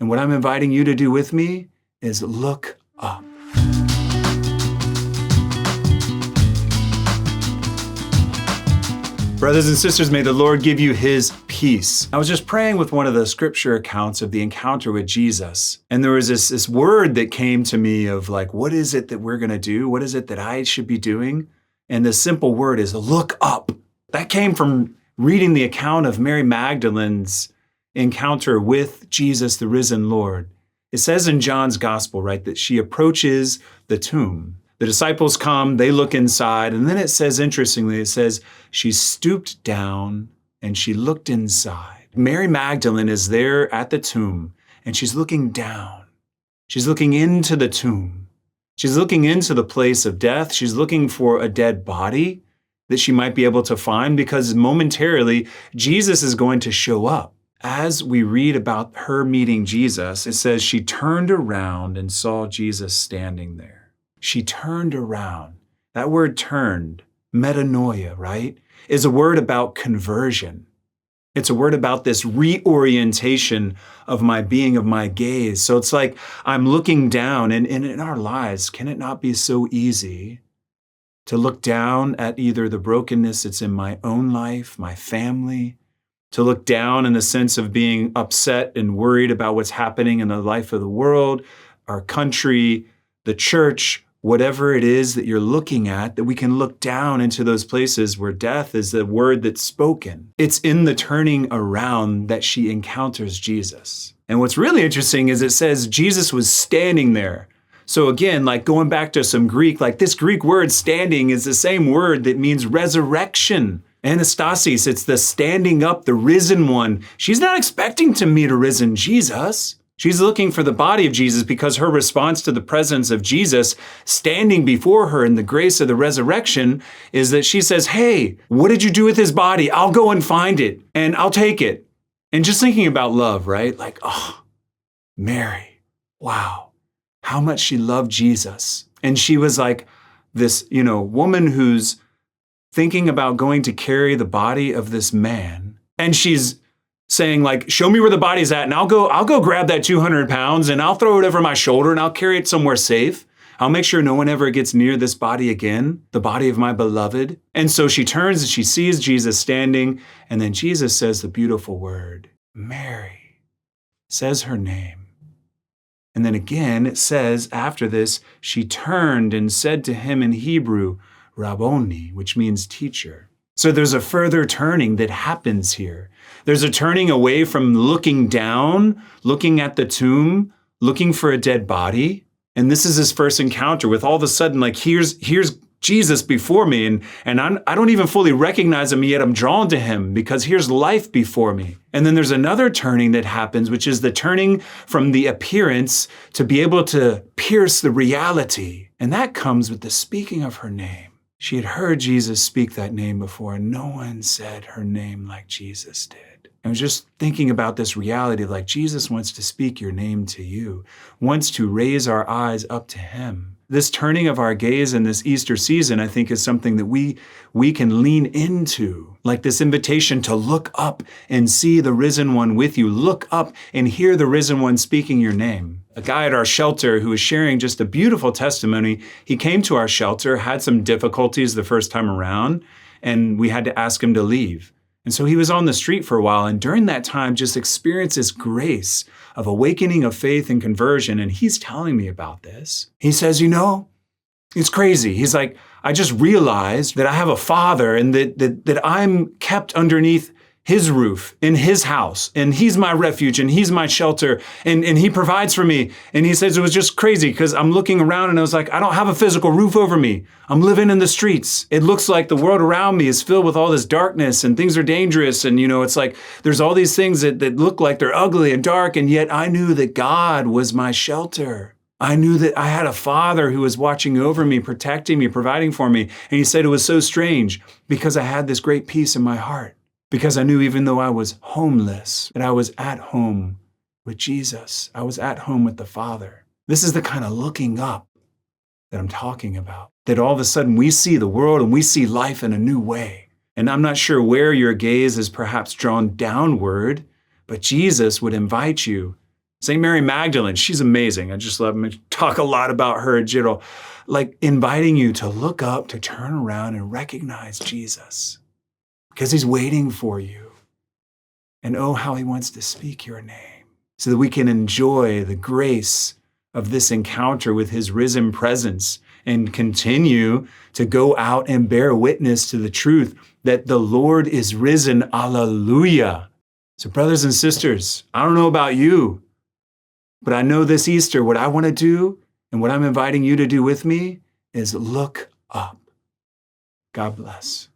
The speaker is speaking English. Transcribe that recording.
And what I'm inviting you to do with me is look up. Brothers and sisters, may the Lord give you his peace. I was just praying with one of the scripture accounts of the encounter with Jesus. And there was this word that came to me of like, what is it that we're going to do? What is it that I should be doing? And the simple word is look up. That came from reading the account of Mary Magdalene's encounter with Jesus, the risen Lord. It says in John's gospel, right, that she approaches the tomb. The disciples come, they look inside, and then it says, interestingly, it says, she stooped down and she looked inside. Mary Magdalene is there at the tomb, and she's looking down. She's looking into the tomb. She's looking into the place of death. She's looking for a dead body that she might be able to find, because momentarily, Jesus is going to show up. As we read about her meeting Jesus, it says she turned around and saw Jesus standing there. She turned around. That word turned, metanoia, right, is a word about conversion. It's a word about this reorientation of my being, of my gaze. So it's like I'm looking down, and in our lives, can it not be so easy to look down at either the brokenness that's in my own life, my family, to look down in the sense of being upset and worried about what's happening in the life of the world, our country, the church, whatever it is that you're looking at, that we can look down into those places where death is the word that's spoken. It's in the turning around that she encounters Jesus. And what's really interesting is it says Jesus was standing there. So again, like going back to some Greek, like this Greek word standing is the same word that means resurrection. Anastasis, it's the standing up, the risen one. She's not expecting to meet a risen Jesus. She's looking for the body of Jesus because her response to the presence of Jesus standing before her in the grace of the resurrection is that she says, hey, what did you do with his body? I'll go and find it and I'll take it. And just thinking about love, right? Like, oh, Mary, wow, how much she loved Jesus. And she was like this, woman who's thinking about going to carry the body of this man. And she's saying like, show me where the body's at and I'll go grab that 200 pounds and I'll throw it over my shoulder and I'll carry it somewhere safe. I'll make sure no one ever gets near this body again, the body of my beloved. And so she turns and she sees Jesus standing, and then Jesus says the beautiful word, Mary, says her name. And then again, it says after this, she turned and said to him in Hebrew, Rabboni, which means teacher. So there's a further turning that happens here. There's a turning away from looking down, looking at the tomb, looking for a dead body. And this is his first encounter with all of a sudden, like, here's Jesus before me. And I don't even fully recognize him, yet I'm drawn to him because here's life before me. And then there's another turning that happens, which is the turning from the appearance to be able to pierce the reality. And that comes with the speaking of her name. She had heard Jesus speak that name before, and no one said her name like Jesus did. I was just thinking about this reality of like Jesus wants to speak your name to you, wants to raise our eyes up to him. This turning of our gaze in this Easter season, I think, is something that we can lean into, like this invitation to look up and see the risen one with you. Look up and hear the risen one speaking your name. A guy at our shelter who was sharing just a beautiful testimony, he came to our shelter, had some difficulties the first time around, and we had to ask him to leave. And so he was on the street for a while, and during that time just experienced this grace of awakening of faith and conversion. And he's telling me about this. He says, it's crazy. He's like, I just realized that I have a father and that I'm kept underneath his roof, in his house, and he's my refuge and he's my shelter, and he provides for me. And he says it was just crazy because I'm looking around and I was like, I don't have a physical roof over me. I'm living in the streets. It looks like the world around me is filled with all this darkness and things are dangerous. And it's like there's all these things that look like they're ugly and dark, and yet I knew that God was my shelter. I knew that I had a father who was watching over me, protecting me, providing for me. And he said it was so strange because I had this great peace in my heart. Because I knew even though I was homeless, that I was at home with Jesus. I was at home with the Father. This is the kind of looking up that I'm talking about. That all of a sudden we see the world and we see life in a new way. And I'm not sure where your gaze is perhaps drawn downward, but Jesus would invite you St. Mary Magdalene, she's amazing. I just love to talk a lot about her in general. Like inviting you to look up, to turn around and recognize Jesus because he's waiting for you. And oh, how he wants to speak your name so that we can enjoy the grace of this encounter with his risen presence and continue to go out and bear witness to the truth that the Lord is risen. Alleluia. So brothers and sisters, I don't know about you, but I know this Easter, what I want to do and what I'm inviting you to do with me is look up. God bless.